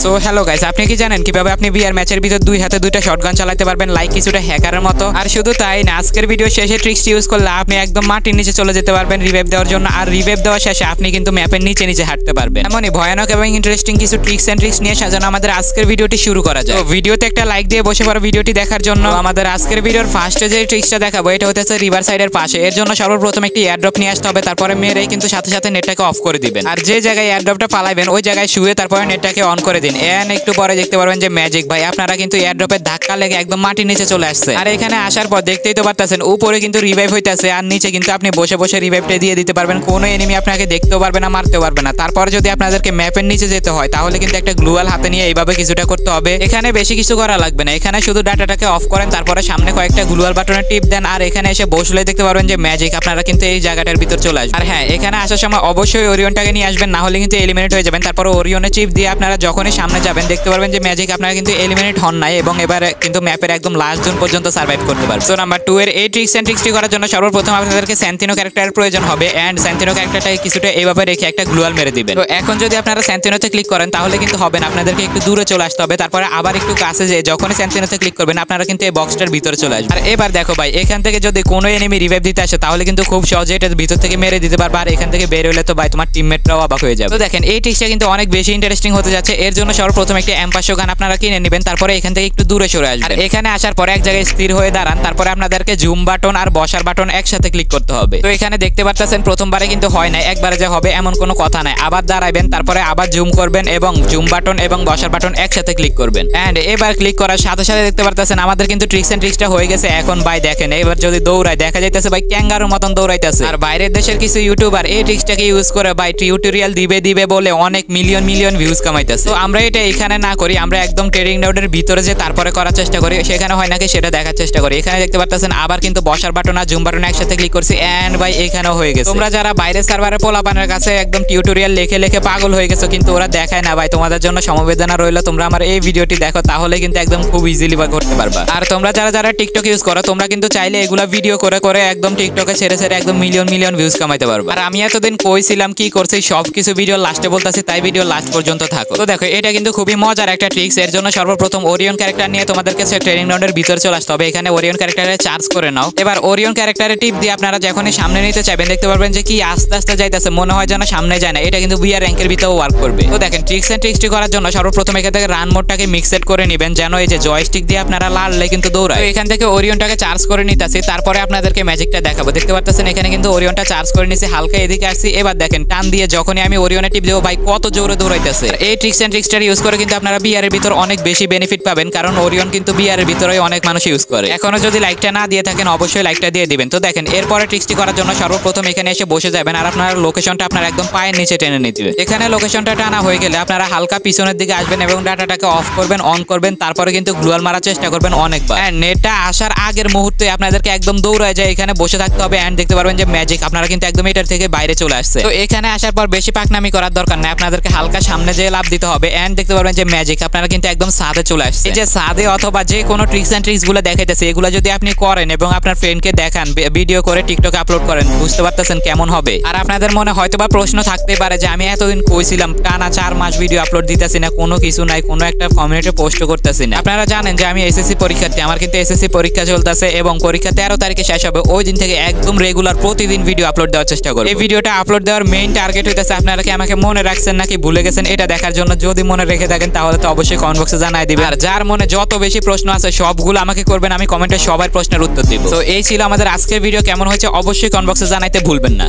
So hello guys, আপনি কি জানেন কিভাবে আপনি বিয়ার ম্যাচের ভিতর দুই হাতে দুইটা শটগান চালাতে পারবেন লাইক কিছুটা হ্যাকারের মতো? আর শুধু তাই না, আজকের ভিডিও শেষে ট্রিক্সটি ইউজ করলে আপনি একদম মাটির নিচে চলে যেতে পারবেন রিভাইভ দেওয়ার জন্য। আর রিভাইভ দেওয়ার শেষে আপনি কিন্তু ম্যাপের নিচে নিচে হাঁটতে পারবেন। এমনই ভয়ানক এবং ইন্টারেস্টিং কিছু ট্রিক্স এন্ড ট্রিক্স নিয়ে সাজানো আমাদের আজকের ভিডিওটি শুরু করা যায়। তো ভিডিওতে একটা লাইক দিয়ে বসে পড়ো ভিডিওটি দেখার জন্য। আমাদের আজকের ভিডিওর ফার্স্টে যে ট্রিক্সটা দেখাবো এটা হচ্ছে রিভার সাইডের পাশে। এর জন্য সর্বপ্রথম একটি এয়ারড্রপ নিয়ে আসতে হবে, তারপরে মেরেই কিন্তু সাথে সাথে নেটটাকে অফ করে দিবেন। আর যে জায়গায় এয়ারড্রপটা পালাইবেন ওই জায়গায় শুয়ে তারপরে নেটটাকে অন করে দিন। এন্ড একটু পরে দেখতে পারবেন যে ম্যাজিক ভাই আপনারা কিন্তু এয়ারড্রপের ধাক্কা লেগে একদম মাটির নিচে চলে আসছে। আর এখানে আসার পর দেখতেই তো পারতেছেন উপরে কিন্তু রিভাইভ হইতাছে আর নিচে কিন্তু আপনি বসে বসে রিভাইভটা দিয়ে দিতে পারবেন। কোনো এনিমি আপনাকে দেখতেও পারবে না, মারতেও পারবে না। তারপর যদি আপনাদেরকে ম্যাপের নিচে যেতে হয় তাহলে কিন্তু একটা গ্লুয়াল হাতে নিয়ে এইভাবে কিছুটা করতে হবে। এখানে বেশি কিছু করা লাগবে না, এখানে শুধু ডাটাটাকে অফ করেন, তারপরে সামনে কয়েকটা গ্লুয়াল বাটনে টিপ দেন আর এখানে এসে বসলে দেখতে পারবেন যে ম্যাজিক আপনারা কিন্তু এই জায়গাটার ভিতর চলে আসবেন। আর হ্যাঁ, এখানে আসার সময় অবশ্যই ওরিয়নটাকে নিয়ে আসবেন, না হলে কিন্তু এলিমিনেট হয়ে যাবেন। তারপর ওরিয়নের চিপ দিয়ে আপনারা যখনই সামনে যাবেন দেখতে পারবেন যে ম্যাজিক আপনারা কিন্তু এলিমিনেট হন নাই এবং এবারে কিন্তু ম্যাপের একদম লাস্ট জোন পর্যন্ত সার্ভাইভ করতে পারবেন। সো নাম্বার 2 এর এই ট্রিক্স এন্ড ট্রিক্সটি করার জন্য সর্বপ্রথম আপনাদেরকে স্যান্তিনো ক্যারেক্টারের প্রয়োজন হবে। এন্ড স্যান্তিনো ক্যারেক্টারটাকে কিছুটা এইভাবে রেখে একটা গ্লুয়াল মেরে দিবেন। তো এখন যদি আপনারা স্যান্তিনোতে ক্লিক করেন তাহলে কিন্তু হবে না, আপনাদেরকে একটু দূরে চলে আসতে হবে। তারপরে আবার একটু কাছে যেয়ে যখনই স্যান্তিনোতে ক্লিক করবেন আপনারা কিন্তু এই বক্সটার ভিতরে চলে আসবেন। আর এবার দেখো ভাই, এখান থেকে যদি কোনো এনিমি রিভাইভ দিতে আসে তাহলে কিন্তু খুব সহজে এটার ভিতর থেকে মেরে দিতে পারবে। আর এখান থেকে বের হলে তো ভাই তোমার টিমমেটরাও অবাক হয়ে যাবে। তো দেখেন এই ট্রিক্সটা কিন্তু অনেক বেশি ইন্টারেস্টিং হতে যাচ্ছে। এর জন্য সর্বপ্রথম একটা M500 গান আপনারা কিনে নেবেন, তারপরে এখান থেকে একটু দূরে সরে আসবেন। আর এখানে আসার পরে এক জায়গায় স্থির হয়ে দাঁড়ান, তারপরে আপনাদেরকে জুম বাটন আর বসার বাটন একসাথে ক্লিক করতে হবে। তো এখানে দেখতে পাচ্ছেন প্রথমবারে কিন্তু হয় না, একবারে যে হবে এমন কোনো কথা নাই। আবার দাঁড়াবেন, তারপরে আবার জুম করবেন এবং জুম বাটন এবং বসার বাটন একসাথে ক্লিক করবেন। এন্ড এবার ক্লিক করার সাথে সাথে দেখতে পাচ্ছেন আমাদের কিন্তু ট্রিক্স এন্ড ট্রিক্সটা হয়ে গেছে। এখন ভাই দেখেন এবার যদি দৌড়ায় দেখা যাইতেছে ভাই ক্যাঙ্গারুর মতন দৌড়াইতেছে। আর বাইরের দেশের কিছু ইউটিউবার এই ট্রিক্সটাকে ইউজ করে ভাই টিউটোরিয়াল দিবে বলে অনেক মিলিয়ন ভিউজ কামাইতেছে। তো আমরা এটা এখানে না করি, আমরা একদম ট্রেডিং নোডের ভিতরে যে তারপরে করার চেষ্টা করি, সেখানে হয় নাকি সেটা দেখার চেষ্টা করি। এখানে দেখতে পাচ্ছেন আবার কিন্তু বসার বাটন আর জুম বাটন একসাথে ক্লিক করছি এন্ড ভাই এখানেও হয়ে গেছে। তোমরা যারা বাইরের সার্ভারে পোলাপানের কাছে একদম টিউটোরিয়াল লিখে পাগল হয়ে গেছো কিন্তু ওরা দেখায় না ভাই, তোমাদের জন্য সমবেদনা রইল। তোমরা আমার এই ভিডিওটি দেখো তাহলে কিন্তু একদম খুব ইজিলি করতে পারবা। আর তোমরা যারা টিকটক ইউজ করো তোমরা কিন্তু চাইলে এগুলা ভিডিও করে একদম টিকটকে ছেড়ে একদম মিলিয়ন ভিউজ কামাইতে পারবা। আর আমি এতদিন কইছিলাম কি করছি সবকিছু ভিডিও লাস্টে বলতাছি, তাই ভিডিও লাস্ট পর্যন্ত থাকো। তো দেখো এটা কিন্তু খুবই মজার একটা ট্রিক্স। এর জন্য সর্বপ্রথম ওরিয়ন ক্যারেক্টার নিয়ে তোমাদেরকে ট্রেনিং রাউন্ডের ভিতরে চলে আসতে হবে। এখানে ওরিয়ন ক্যারেক্টারে চার্জ করে নাও। এবার ওরিয়ন ক্যারেক্টারে টিপ দিয়ে আপনারা যখনই সামনে নিতে চাইবেন দেখতে পারবেন যে কি আস্তে আস্তে যাইতেছে, মনে হয় যেন সামনে যায় না। এটা কিন্তু বিআর র্যাঙ্কের ভিতরেও ওয়ার্ক করবে। তো দেখেন ট্রিক্স এন্ড ট্রিক্সটি করার জন্য সর্বপ্রথম এখান থেকে রান মোডটাকে মিক্স সেট করে নেবেন, যেন এই যে জয়স্টিক দিয়ে আপনারা লাড়লে কিন্তু দৌড়ায়। এখান থেকে ওরিয়নটাকে চার্জ করে নিতেছি, তারপরে আপনাদেরকে ম্যাজিকটা দেখাবো। দেখতে পাচ্ছেন এখানে কিন্তু ওরিয়নটা চার্জ করে নিছি, হালকা এদিকে আসছি। এবার দেখেন টান দিয়ে যখনই আমি ওরিয়নে টিপ দেবো ভাই কত জোরে দৌড়াইতেছে। এই ট্রিক্স এন্ড ট্রিক্সটা ইউজ করে কিন্তু আপনারা বিআর এর ভিতর অনেক বেশি বেনিফিট পাবেন, কারণ ওরিয়ন কিন্তু বিআর এর ভিতরে অনেক মানুষ ইউজ করে। এখনো যদি লাইকটা না দিয়ে থাকেন অবশ্যই লাইকটা দিয়ে দিবেন। তো দেখেন এরপরে ট্রিক্সটি করার জন্য সর্বপ্রথম এখানে এসে বসে যাবেন আর আপনার লোকেশনটা আপনার একদম পায়ের নিচে টেনে নিতে হবে। এখানে লোকেশনটা টানা হয়ে গেলে আপনারা হালকা পিছনের দিকে আসবেন এবং ডাটাটাকে অফ করবেন, অন করবেন, তারপরে কিন্তু গ্লুয়াল মারার চেষ্টা করবেন অনেকবার। নেটটা আসার আগের মুহূর্তে আপনাদেরকে একদম দৌড়ায় যায় এখানে বসে থাকতে হবে। এন্ড দেখতে পারবেন যে ম্যাজিক আপনারা কিন্তু একদম এটার থেকে বাইরে চলে আসছে। তো এখানে আসার পর বেশি পাকনামি করার দরকার নাই, আপনাদেরকে হালকা সামনে যেয়ে লাভ দিতে হবে। এন্ড দেখতে পারবেন যে ম্যাজিক আপনারা কিন্তু একদম সাদে চলে আসছে। এই যে সাদে অথবা যে কোনো ট্রিক্স এন্ড ট্রিক্স গুলো দেখাইতেছে এগুলো যদি আপনি করেন এবং আপনার ফ্রেন্ডকে দেখান, ভিডিও করে টিকটকে আপলোড করেন, বুঝতে পারতেছেন কেমন হবে। আর আপনাদের মনে হয়তোবা প্রশ্ন থাকতে পারে যে আমি এতদিন কইছিলাম টানা 4 মাস ভিডিও আপলোড দিতেছি না, কোনো কিছু নাই, কোনো একটা কমিউনিটি পোস্ট করতেছি না। আপনারা জানেন যে আমি এসএসসি পরীক্ষার্থী, আমার কিন্তু এসএসসি পরীক্ষা চলতেছে এবং পরীক্ষা 13 তারিখে শেষ হবে। ওই দিন থেকে একদম রেগুলার প্রতিদিন ভিডিও আপলোড দেওয়ার চেষ্টা করব। এই ভিডিওটা আপলোড দেওয়ার মেইন টার্গেট হইতেছে আপনারা কি আমাকে মনে রাখছেন নাকি ভুলে গেছেন এটা দেখার জন্য। যদি মনে রেখে থাকেন তাহলে তো অবশ্যই কমেন্ট বক্সে জানাই দিবেন। আর যার মনে যত বেশি প্রশ্ন আছে সবগুলো আমাকে করবেন, আমি কমেন্টে সবার প্রশ্নের উত্তর দিব। তো এই ছিল আমাদের আজকের ভিডিও, কেমন হয়েছে অবশ্যই কমেন্ট বক্সে জানাইতে ভুলবেন না।